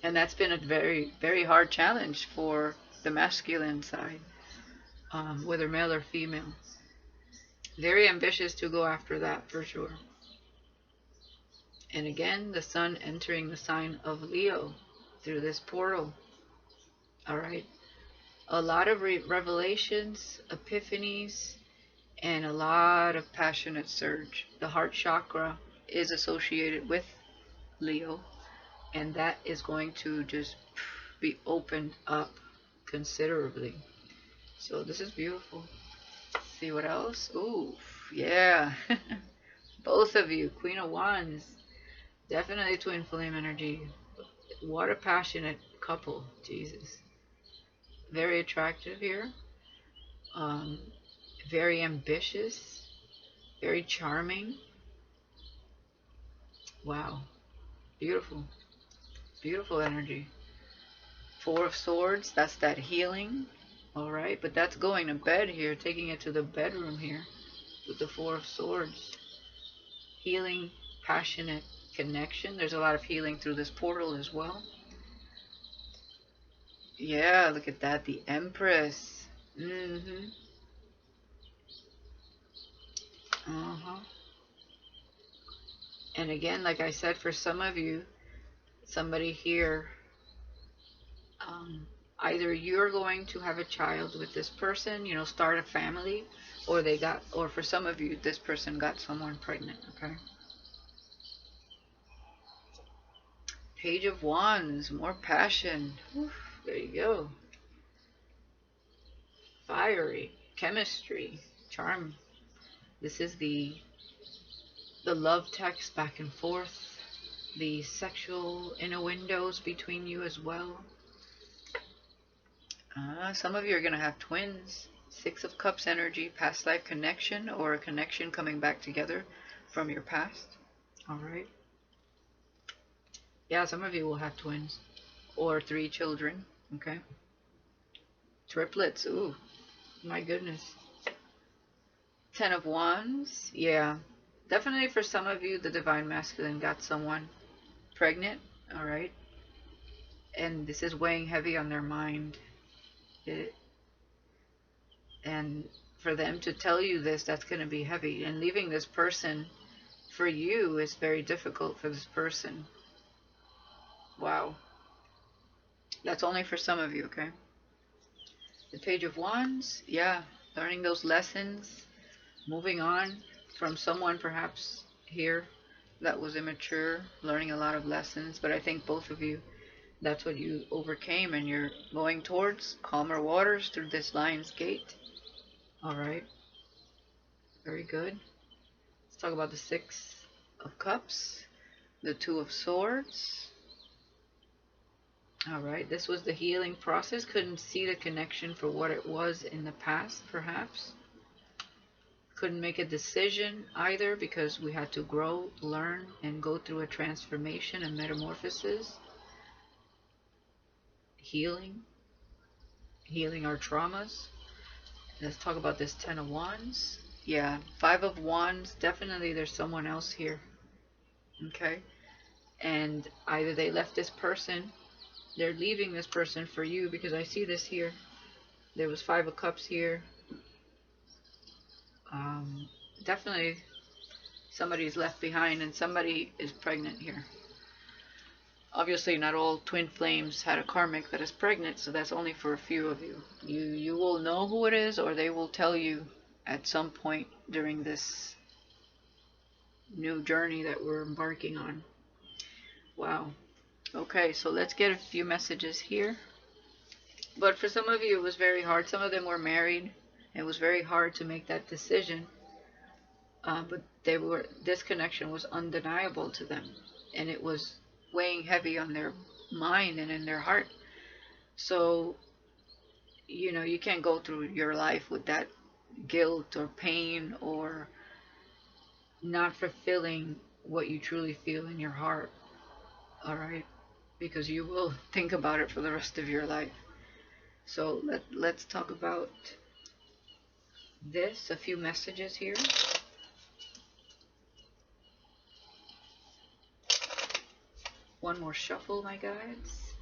And that's been a very, very hard challenge for the masculine side, whether male or female. Very ambitious to go after that for sure. And again, the sun entering the sign of Leo through this portal. Alright. A lot of revelations, epiphanies, and a lot of passionate surge. The heart chakra is associated with Leo, and that is going to just be opened up considerably. So this is beautiful. See what else? Ooh, yeah. Both of you, Queen of Wands. Definitely twin flame energy. What a passionate couple. Jesus. Very attractive here. Very ambitious. Very charming. Wow. Beautiful. Beautiful energy. Four of Swords, that's that healing. Alright, but that's going to bed here, taking it to the bedroom here with the Four of Swords. Healing, passionate connection. There's a lot of healing through this portal as well. Yeah, look at that, the Empress. And again, like I said, for some of you, somebody here, either you're going to have a child with this person, start a family, or for some of you, this person got someone pregnant, okay? Page of Wands, more passion. Oof, there you go. Fiery, chemistry, charm. This is the love text back and forth, the sexual innuendos between you as well. Some of you are going to have twins. Six of Cups energy, past life connection, or a connection coming back together from your past. Alright. Yeah, some of you will have twins. Or 3 children. Okay. Triplets. Ooh. My goodness. 10 of Wands. Yeah. Definitely for some of you, the Divine Masculine got someone pregnant. Alright. And this is weighing heavy on their mind. And for them to tell you this, that's going to be heavy. And leaving this person for you is very difficult for this person. Wow. That's only for some of you, okay? The Page of Wands, yeah. Learning those lessons. Moving on from someone perhaps here that was immature. Learning a lot of lessons. But I think both of you, that's what you overcame, and you're going towards calmer waters through this Lion's Gate. Alright. Very good. Let's talk about the 6 of Cups. The 2 of Swords. Alright, this was the healing process. Couldn't see the connection for what it was in the past, perhaps. Couldn't make a decision either because we had to grow, learn, and go through a transformation and metamorphosis. Healing our traumas. Let's talk about this 10 of Wands. Yeah, 5 of Wands, definitely there's someone else here. Okay? And either they left this person, they're leaving this person for you, because I see this here. There was 5 of Cups here. Definitely somebody's left behind and somebody is pregnant here. Obviously, not all twin flames had a karmic that is pregnant, so that's only for a few of you. You will know who it is, or they will tell you at some point during this new journey that we're embarking on. Wow. Okay, so let's get a few messages here. But for some of you, it was very hard. Some of them were married. It was very hard to make that decision. But this connection was undeniable to them, and it was weighing heavy on their mind and in their heart. So, you can't go through your life with that guilt or pain or not fulfilling what you truly feel in your heart. Alright? Because you will think about it for the rest of your life. So let's talk about this. A few messages here. One more shuffle, my guides.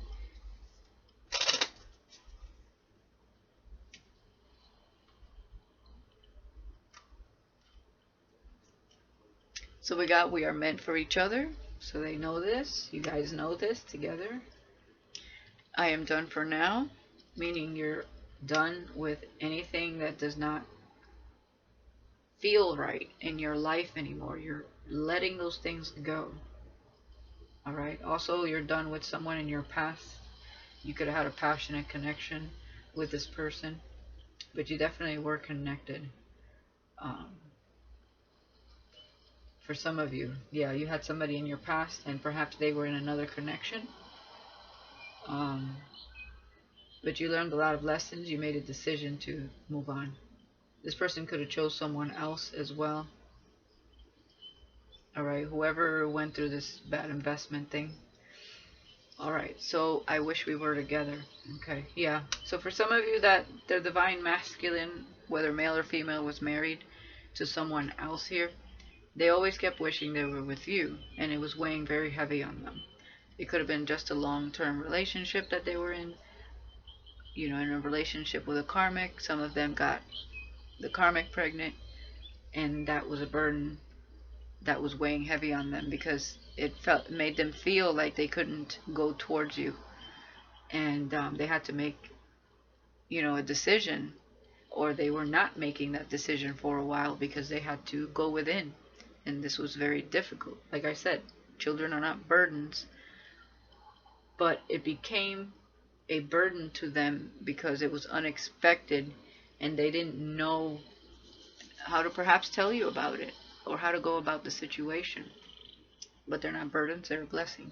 So we are meant for each other. So they know this. You guys know this together. I am done for now, meaning you're done with anything that does not feel right in your life anymore. You're letting those things go. Alright? Also, you're done with someone in your past. You could have had a passionate connection with this person, but you definitely were connected. For some of you, yeah, you had somebody in your past, and perhaps they were in another connection. But you learned a lot of lessons. You made a decision to move on. This person could have chose someone else as well. Alright, whoever went through this bad investment thing. Alright, so I wish we were together. Okay, yeah. So for some of you that their divine masculine, whether male or female, was married to someone else here, they always kept wishing they were with you, and it was weighing very heavy on them. It could have been just a long-term relationship that they were in, in a relationship with a karmic. Some of them got the karmic pregnant, and that was a burden that was weighing heavy on them because it made them feel like they couldn't go towards you, and they had to make a decision, or they were not making that decision for a while because they had to go within, and this was very difficult. Like I said, children are not burdens, but it became a burden to them because it was unexpected, and they didn't know how to perhaps tell you about it or how to go about the situation. But they're not burdens, they're a blessing.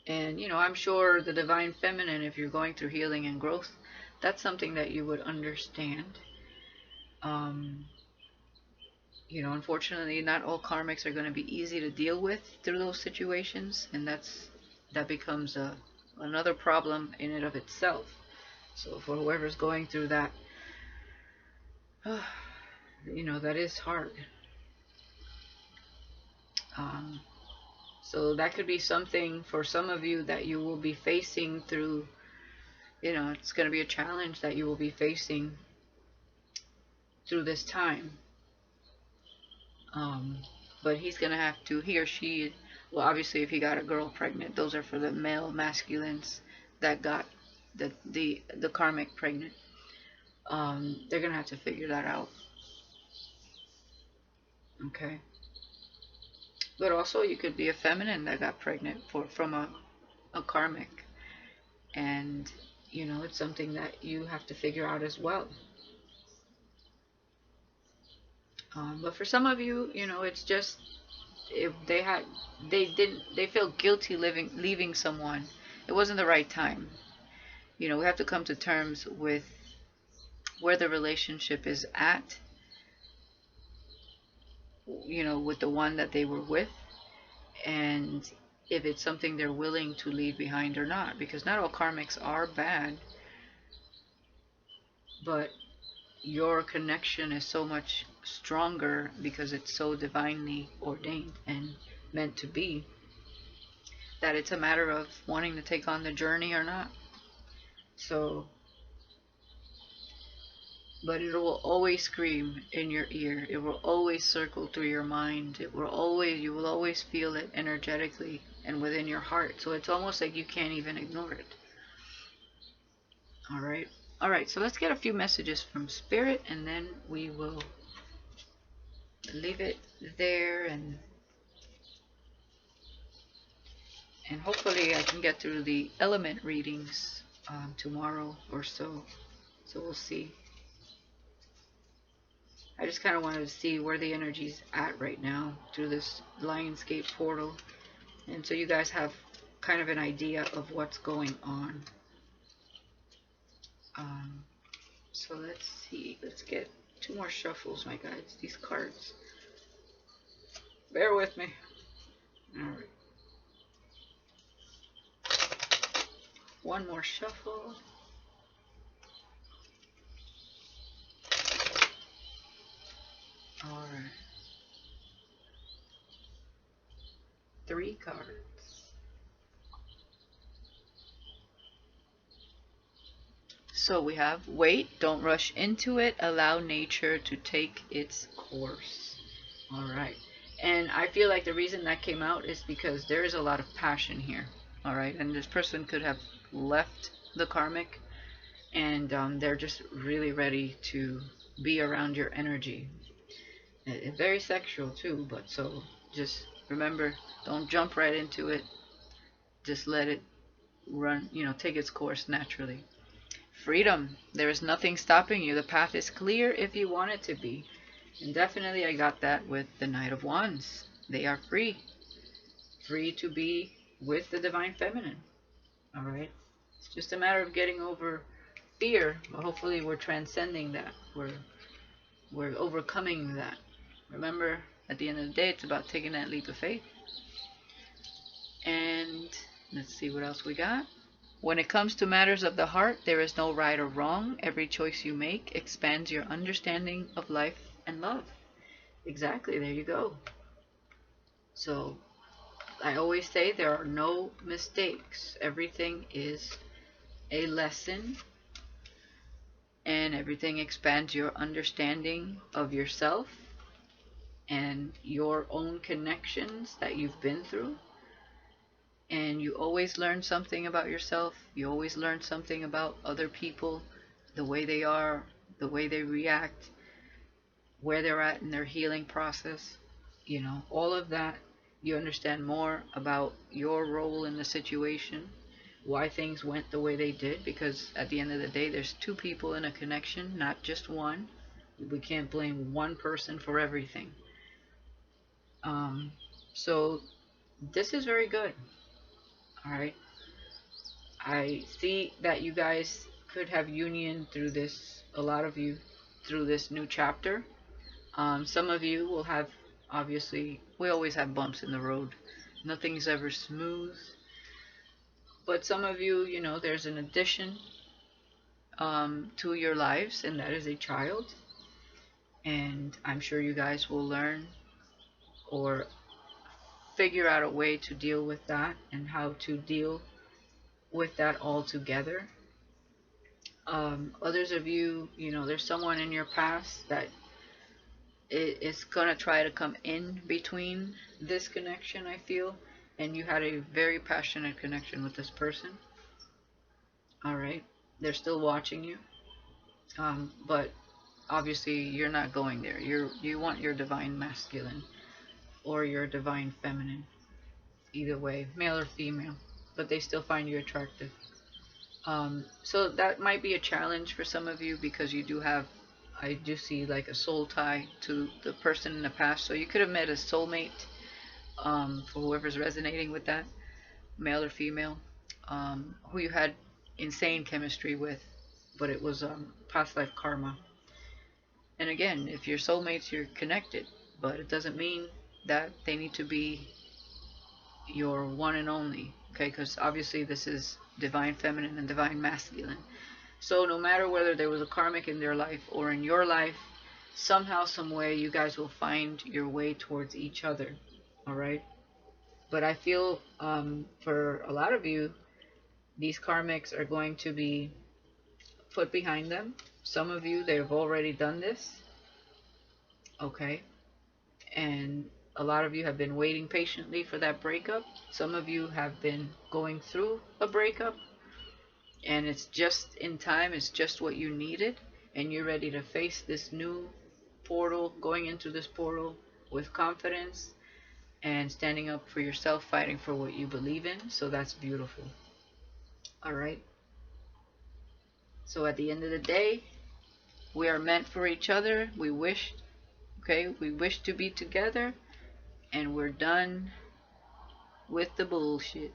And I'm sure the divine feminine, if you're going through healing and growth, that's something that you would understand. Unfortunately, not all karmics are going to be easy to deal with through those situations, and that becomes another problem in and of itself. So for whoever's going through that, that is hard. So that could be something for some of you that you will be facing through, it's going to be a challenge that you will be facing through this time. But he's going to have to, he or she, well, obviously if he got a girl pregnant, those are for the male masculines that got the karmic pregnant. They're going to have to figure that out. Okay. But also you could be a feminine that got pregnant from a karmic. And, it's something that you have to figure out as well. But for some of you, it's just if they feel guilty leaving someone. It wasn't the right time. We have to come to terms with where the relationship is at, with the one that they were with, and if it's something they're willing to leave behind or not. Because not all karmics are bad, but your connection is so much stronger because it's so divinely ordained and meant to be, that it's a matter of wanting to take on the journey or not. So, but it will always scream in your ear. It will always circle through your mind. You will always feel it energetically and within your heart. So it's almost like you can't even ignore it. All right, so let's get a few messages from Spirit, and then we will leave it there, and hopefully I can get through the element readings tomorrow or so. So we'll see. I just kind of wanted to see where the energy's at right now through this Lionsgate portal, and so you guys have kind of an idea of what's going on. So let's see. Let's get 2 more shuffles, my guides. These cards. Bear with me. Alright. 1 more shuffle. Alright. 3 cards. So we have wait, don't rush into it, allow nature to take its course. Alright. And I feel like the reason that came out is because there is a lot of passion here. Alright. And this person could have left the karmic, and they're just really ready to be around your energy. It's very sexual too, but so just remember, don't jump right into it. Just let it run, take its course naturally. Freedom. There is nothing stopping you. The path is clear if you want it to be. And definitely I got that with the Knight of Wands. They are free. Free to be with the Divine Feminine. Alright? It's just a matter of getting over fear. But hopefully we're transcending that. We're overcoming that. Remember, at the end of the day, it's about taking that leap of faith. And let's see what else we got. When it comes to matters of the heart, there is no right or wrong. Every choice you make expands your understanding of life and love. Exactly, there you go. So, I always say there are no mistakes. Everything is a lesson, and everything expands your understanding of yourself and your own connections that you've been through. And you always learn something about yourself. You always learn something about other people, the way they are, the way they react, where they're at in their healing process. You know, all of that. You understand more about your role in the situation, why things went the way they did, because at the end of the day, there's two people in a connection, not just one. We can't blame one person for everything. Um, so this is very good. All right. I see that you guys could have union through this, a lot of you, through this new chapter. Some of you will have, obviously, we always have bumps in the road. Nothing's ever smooth. But some of you, you know, there's an addition to your lives, and that is a child. And I'm sure you guys will learn or figure out a way to deal with that and how to deal with that all together. Others of you, you know, there's someone in your past that is going to try to come in between this connection, I feel, and you had a very passionate connection with this person. All right, they're still watching you, but obviously you're not going there. You want your divine masculine or your divine feminine, either way, male or female, but they still find you attractive. So that might be a challenge for some of you because you do have, I do see like a soul tie to the person in the past. So you could have met a soulmate, for whoever's resonating with that, male or female, who you had insane chemistry with, but it was past life karma. And again, if you're soulmates, you're connected, but it doesn't mean that they need to be your one and only, okay? Because obviously this is divine feminine and divine masculine. So no matter whether there was a karmic in their life or in your life, somehow, some way, you guys will find your way towards each other, all right? But I feel for a lot of you, these karmics are going to be put behind them. Some of you, they've already done this, okay? And a lot of you have been waiting patiently for that breakup. Some of you have been going through a breakup, and it's just in time, it's just what you needed, and you're ready to face this new portal, going into this portal with confidence and standing up for yourself, fighting for what you believe in. So that's beautiful. All right. So at the end of the day, we are meant for each other. We wish, okay, we wish to be together, and we're done with the bullshit.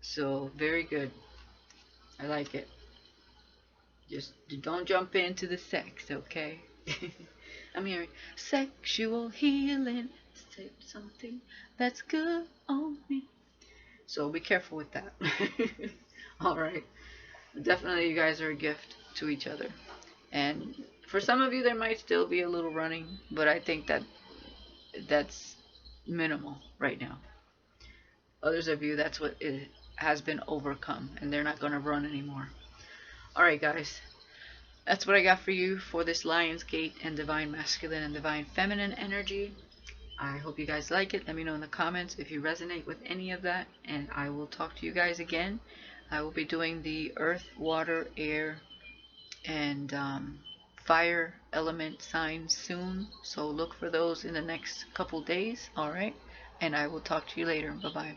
So very good. I like it. Just don't jump into the sex, okay? I'm hearing sexual healing, say something that's good on me. So be careful with that. All right. Definitely, you guys are a gift to each other. And for some of you, there might still be a little running, but I think that that's minimal right now. Others of you, that's what it has been overcome, and they're not going to run anymore. All right, guys. That's what I got for you for this Lion's Gate and Divine Masculine and Divine Feminine energy. I hope you guys like it. Let me know in the comments if you resonate with any of that, and I will talk to you guys again. I will be doing the earth, water, air, and fire element signs soon, so look for those in the next couple days. All right, and I will talk to you later. Bye bye.